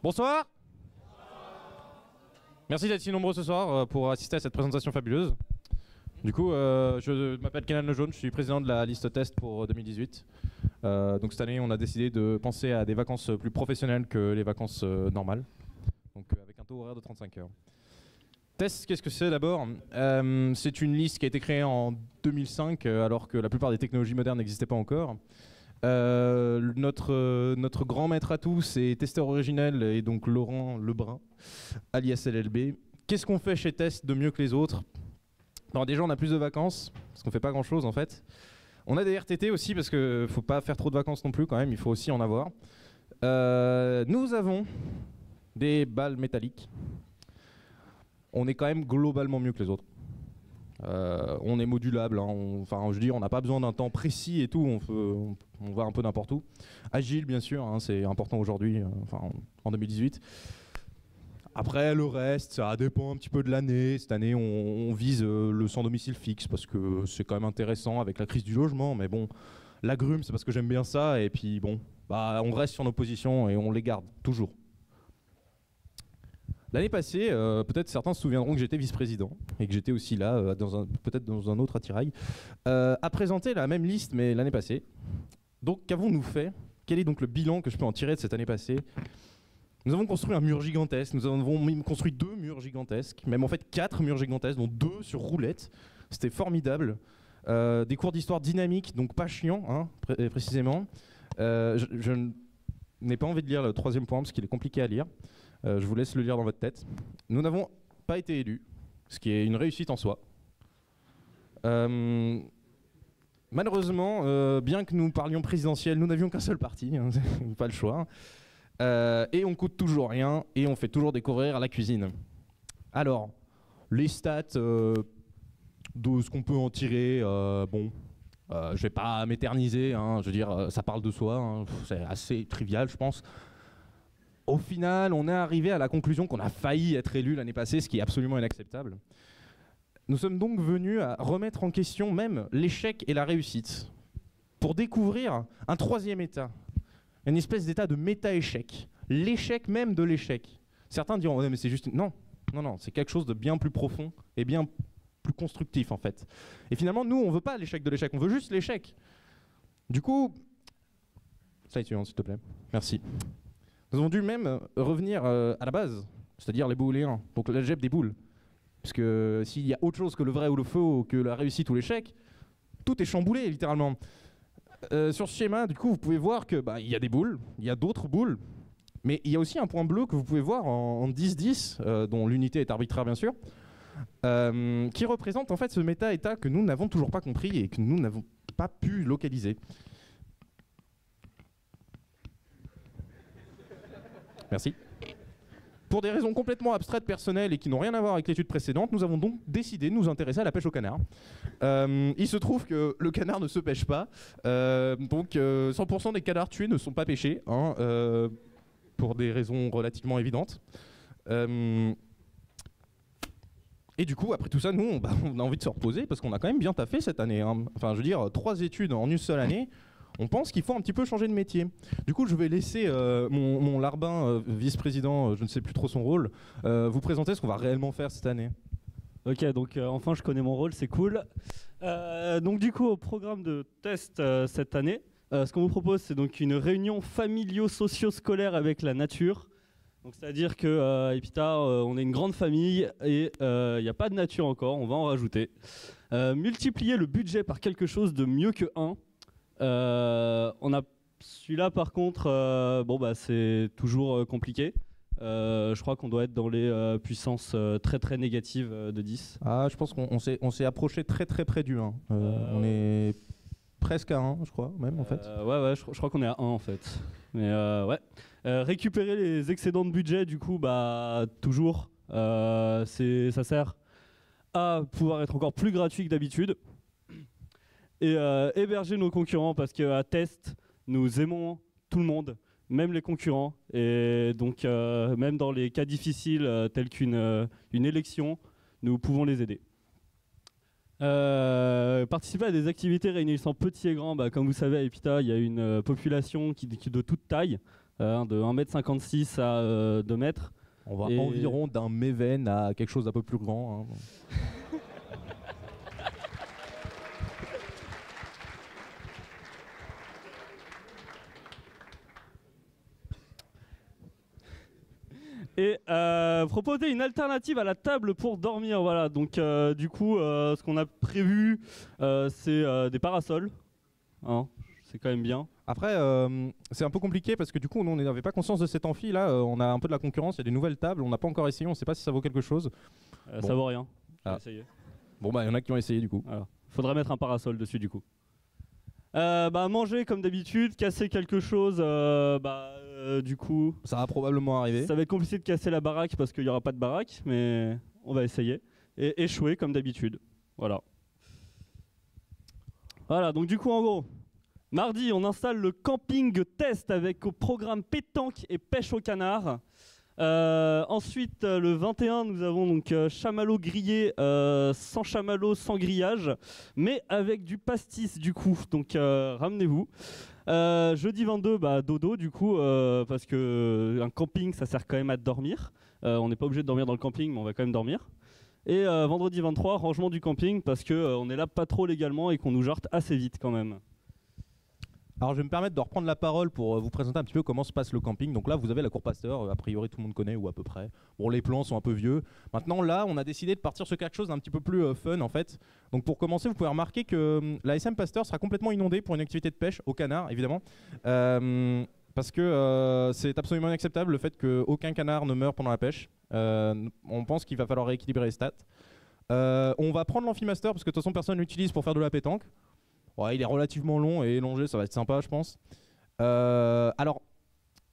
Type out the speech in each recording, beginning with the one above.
Bonsoir. Merci d'être si nombreux ce soir pour assister à cette présentation fabuleuse. Du coup, je m'appelle Kenan Lejaune, je suis président de la liste test pour 2018. Donc cette année, on a décidé de penser à des vacances plus professionnelles que les vacances normales. Donc avec un taux horaire de 35 heures. Test, qu'est-ce que c'est d'abord? C'est une liste qui a été créée en 2005, alors que la plupart des technologies modernes n'existaient pas encore. Notre grand maître à tous, c'est Testeur Originel et donc Laurent Lebrun, alias LLB. Qu'est-ce qu'on fait chez Test de mieux que les autres? Alors déjà, on a plus de vacances, parce qu'on fait pas grand-chose en fait. On a des RTT aussi, parce qu'il faut pas faire trop de vacances non plus quand même, il faut aussi en avoir. Nous avons des balles métalliques. On est quand même globalement mieux que les autres. On est modulable, hein, enfin je veux dire, on n'a pas besoin d'un temps précis et tout, on va un peu n'importe où. Agile bien sûr, hein, c'est important aujourd'hui, en 2018. Après le reste, ça dépend un petit peu de l'année. Cette année on vise le sans domicile fixe parce que c'est quand même intéressant avec la crise du logement, mais bon, l'agrume c'est parce que j'aime bien ça et puis bon, bah, on reste sur nos positions et on les garde toujours. L'année passée, peut-être certains se souviendront que j'étais vice-président et que j'étais aussi là, peut-être dans un autre attirail, à présenter la même liste mais l'année passée. Donc qu'avons-nous fait? Quel est donc le bilan que je peux en tirer de cette année passée? Nous avons construit un mur gigantesque, nous avons construit 2 murs gigantesques, même en fait 4 murs gigantesques, dont 2 sur roulette. C'était formidable. Des cours d'histoire dynamiques, donc pas chiants, hein, précisément. Je n'ai pas envie de lire le 3e point parce qu'il est compliqué à lire. Je vous laisse le lire dans votre tête. Nous n'avons pas été élus, ce qui est une réussite en soi. Malheureusement, bien que nous parlions présidentiel, nous n'avions qu'un seul parti, hein, pas le choix. Et on coûte toujours rien, et on fait toujours découvrir la cuisine. Alors, les stats de ce qu'on peut en tirer, bon, je vais pas m'éterniser, hein, je veux dire, ça parle de soi, hein, c'est assez trivial, je pense. Au final, on est arrivé à la conclusion qu'on a failli être élu l'année passée, ce qui est absolument inacceptable. Nous sommes donc venus à remettre en question même l'échec et la réussite, pour découvrir un 3e état, une espèce d'état de méta-échec, l'échec même de l'échec. Certains diront, oh, mais c'est juste... Non, non, non, c'est quelque chose de bien plus profond et bien plus constructif en fait. Et finalement, nous, on veut pas l'échec de l'échec, on veut juste l'échec. Du coup... Slide suivante, s'il te plaît. Merci. Nous avons dû même revenir à la base, c'est-à-dire les booléens, donc l'algèbre des boules. Parce que s'il y a autre chose que le vrai ou le faux, que la réussite ou l'échec, tout est chamboulé littéralement. Sur ce schéma, du coup, vous pouvez voir que y a des boules, il y a d'autres boules, mais il y a aussi un point bleu que vous pouvez voir en 10-10, dont l'unité est arbitraire bien sûr, qui représente en fait ce méta-état que nous n'avons toujours pas compris et que nous n'avons pas pu localiser. Merci. Pour des raisons complètement abstraites, personnelles et qui n'ont rien à voir avec l'étude précédente, nous avons donc décidé de nous intéresser à la pêche au canard. Il se trouve que le canard ne se pêche pas, donc 100% des canards tués ne sont pas pêchés, hein, pour des raisons relativement évidentes. Et du coup, après tout ça, nous, on a envie de se reposer parce qu'on a quand même bien taffé cette année, hein. Enfin, je veux dire, 3 études en une seule année. On pense qu'il faut un petit peu changer de métier. Du coup, je vais laisser mon larbin vice-président, je ne sais plus trop son rôle, vous présenter ce qu'on va réellement faire cette année. Ok, donc enfin je connais mon rôle, c'est cool. Donc du coup, au programme de test cette année, ce qu'on vous propose, c'est donc une réunion familio-socio-scolaire avec la nature. Donc c'est-à-dire que Epita, on est une grande famille et il n'y a pas de nature encore, on va en rajouter. Multiplier le budget par quelque chose de mieux que 1. On a celui-là par contre, c'est toujours compliqué. Je crois qu'on doit être dans les puissances très très négatives de 10. Ah, je pense qu'on s'est approché très très près du 1. On est presque à 1, je crois, même en fait. Ouais, je crois qu'on est à 1 en fait. Mais ouais. Récupérer les excédents de budget, du coup, toujours, ça sert à pouvoir être encore plus gratuit que d'habitude. Et héberger nos concurrents parce qu'à Test, nous aimons tout le monde, même les concurrents. Et donc, même dans les cas difficiles tels qu'une élection, nous pouvons les aider. Participer à des activités réunissant petits et grands, comme vous savez à Epita, il y a une population qui de toute taille. de 1,56 m à 2 mètres. On va environ d'un Méven à quelque chose d'un peu plus grand. Hein. Et proposer une alternative à la table pour dormir. Voilà. Donc du coup, ce qu'on a prévu, c'est des parasols. Hein, c'est quand même bien. Après, c'est un peu compliqué parce que du coup, on n'avait pas conscience de cet amphi. Là, on a un peu de la concurrence. Il y a des nouvelles tables. On n'a pas encore essayé. On ne sait pas si ça vaut quelque chose. Bon. Ça vaut rien. Ah. Bon, bah, il y en a qui ont essayé du coup. Voilà. Faudrait mettre un parasol dessus du coup. Manger comme d'habitude, casser quelque chose, du coup... Ça va probablement arriver. Ça va être compliqué de casser la baraque parce qu'il n'y aura pas de baraque, mais on va essayer. Et échouer comme d'habitude. Voilà. Voilà, donc du coup en gros, mardi on installe le camping test avec au programme pétanque et pêche au canard. Ensuite, le 21, nous avons donc chamallow grillé, sans chamallow, sans grillage, mais avec du pastis du coup. Donc ramenez-vous. Jeudi 22, dodo du coup, parce que un camping, ça sert quand même à dormir. On n'est pas obligé de dormir dans le camping, mais on va quand même dormir. Et vendredi 23, rangement du camping, parce que on est là pas trop légalement et qu'on nous jarte assez vite quand même. Alors je vais me permettre de reprendre la parole pour vous présenter un petit peu comment se passe le camping. Donc là vous avez la cour Pasteur, a priori tout le monde connaît ou à peu près. Bon, les plans sont un peu vieux. Maintenant là on a décidé de partir sur quelque chose d'un petit peu plus fun en fait. Donc pour commencer vous pouvez remarquer que la SM Pasteur sera complètement inondée pour une activité de pêche au canard évidemment. Parce que c'est absolument inacceptable le fait qu'aucun canard ne meure pendant la pêche. On pense qu'il va falloir rééquilibrer les stats. On va prendre l'Amphimaster parce que de toute façon personne l'utilise pour faire de la pétanque. Ouais, il est relativement long et élongé, ça va être sympa, je pense. Alors,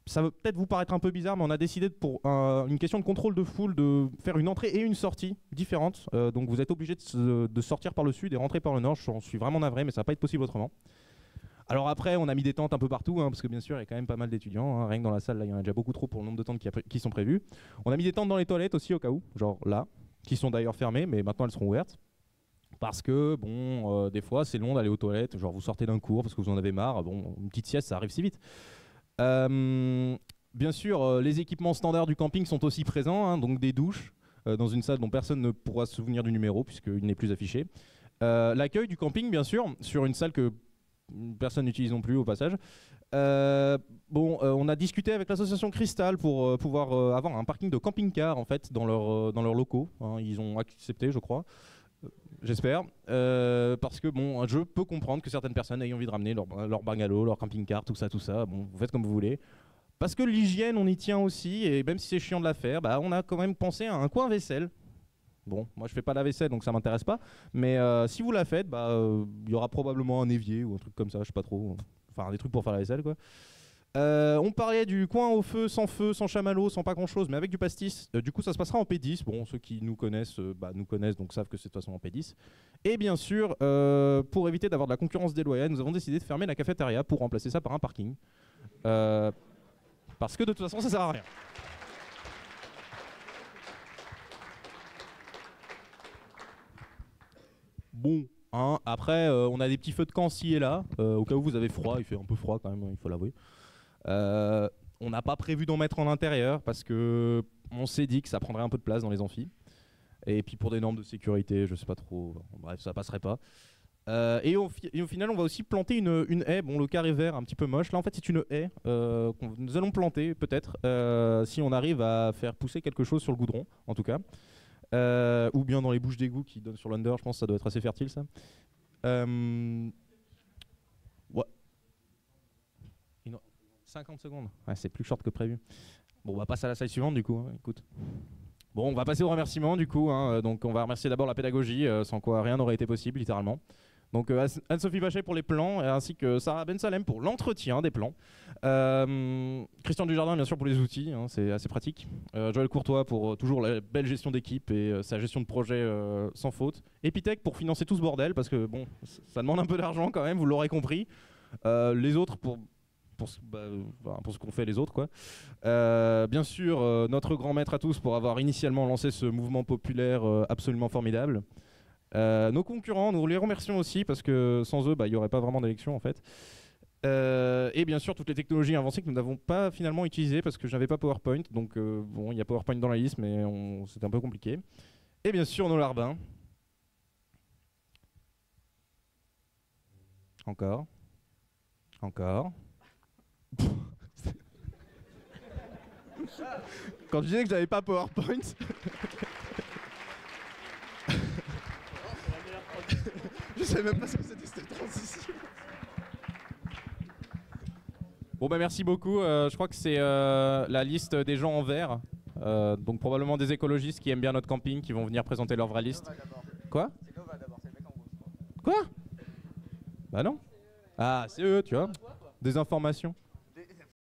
ça va peut-être vous paraître un peu bizarre, mais on a décidé pour une question de contrôle de foule de faire une entrée et une sortie différentes. Donc vous êtes obligé de sortir par le sud et rentrer par le nord. J'en suis vraiment navré, mais ça va pas être possible autrement. Alors après, on a mis des tentes un peu partout, hein, parce que bien sûr, il y a quand même pas mal d'étudiants. Hein. Rien que dans la salle, là, il y en a déjà beaucoup trop pour le nombre de tentes qui sont prévues. On a mis des tentes dans les toilettes aussi, au cas où, genre là, qui sont d'ailleurs fermées, mais maintenant elles seront ouvertes. Parce que, bon, des fois, c'est long d'aller aux toilettes. Genre, vous sortez d'un cours parce que vous en avez marre. Bon, une petite sieste, ça arrive si vite. Bien sûr, les équipements standards du camping sont aussi présents. Hein, donc, des douches dans une salle dont personne ne pourra se souvenir du numéro puisqu'il n'est plus affiché. L'accueil du camping, bien sûr, sur une salle que personne n'utilise non plus au passage. On a discuté avec l'association Cristal pour pouvoir avoir un parking de camping-car en fait, dans leurs locaux. Hein, ils ont accepté, je crois. J'espère, parce que bon, je peux comprendre que certaines personnes aient envie de ramener leur bungalow, leur camping-car, tout ça, bon, vous faites comme vous voulez. Parce que l'hygiène, on y tient aussi, et même si c'est chiant de la faire, on a quand même pensé à un coin vaisselle. Bon, moi je fais pas la vaisselle, donc ça m'intéresse pas, mais si vous la faites, y aura probablement un évier ou un truc comme ça, je sais pas trop, enfin des trucs pour faire la vaisselle quoi. On parlait du coin au feu, sans chamallow, sans pas grand chose, mais avec du pastis. Du coup, ça se passera en P10. Bon, ceux qui nous connaissent, nous connaissent, donc savent que c'est de toute façon en P10. Et bien sûr, pour éviter d'avoir de la concurrence déloyale, nous avons décidé de fermer la cafétéria pour remplacer ça par un parking. Parce que de toute façon, ça sert à rien. Bon, hein, après, on a des petits feux de camp ci et là, au cas où vous avez froid. Il fait un peu froid quand même, il faut l'avouer. On n'a pas prévu d'en mettre en intérieur parce que on s'est dit que ça prendrait un peu de place dans les amphis. Et puis pour des normes de sécurité, je sais pas trop. Bref, ça passerait pas. Et au final, on va aussi planter une haie. Bon, le carré vert, un petit peu moche. Là, en fait, c'est une haie que nous allons planter peut-être si on arrive à faire pousser quelque chose sur le goudron, en tout cas. Ou bien dans les bouches d'égout qui donnent sur l'under. Je pense que ça doit être assez fertile, ça. Ouais. 50 secondes. Ouais, c'est plus short que prévu. Bon, on va passer à la slide suivante du coup. Hein, écoute. Bon, on va passer aux remerciements du coup. Hein. Donc, on va remercier d'abord la pédagogie, sans quoi rien n'aurait été possible, littéralement. Donc, Anne-Sophie Vachet pour les plans, ainsi que Sarah Ben Salem pour l'entretien des plans. Christian Dujardin, bien sûr, pour les outils, hein, c'est assez pratique. Joël Courtois pour toujours la belle gestion d'équipe et sa gestion de projet sans faute. Epitech pour financer tout ce bordel, parce que bon, ça demande un peu d'argent quand même, vous l'aurez compris. Les autres pour ce qu'ont fait les autres quoi. Bien sûr notre grand maître à tous pour avoir initialement lancé ce mouvement populaire absolument formidable. Nos concurrents, nous les remercions aussi parce que sans eux il n'y aurait pas vraiment d'élection en fait. Et bien sûr toutes les technologies avancées que nous n'avons pas finalement utilisées parce que je n'avais pas PowerPoint. Donc bon, il y a PowerPoint dans la liste, mais c'était un peu compliqué. Et bien sûr nos larbins. Encore. Encore. Quand je disais que j'avais pas PowerPoint. Je savais même pas ce que c'était cette transition. Bon bah merci beaucoup, je crois que c'est la liste des gens en vert, donc probablement des écologistes qui aiment bien notre camping, qui vont venir présenter leur vraie liste. Quoi? C'est Nova d'abord, c'est le mec en rouge. Quoi? Bah non. Ah c'est eux, tu vois, des informations.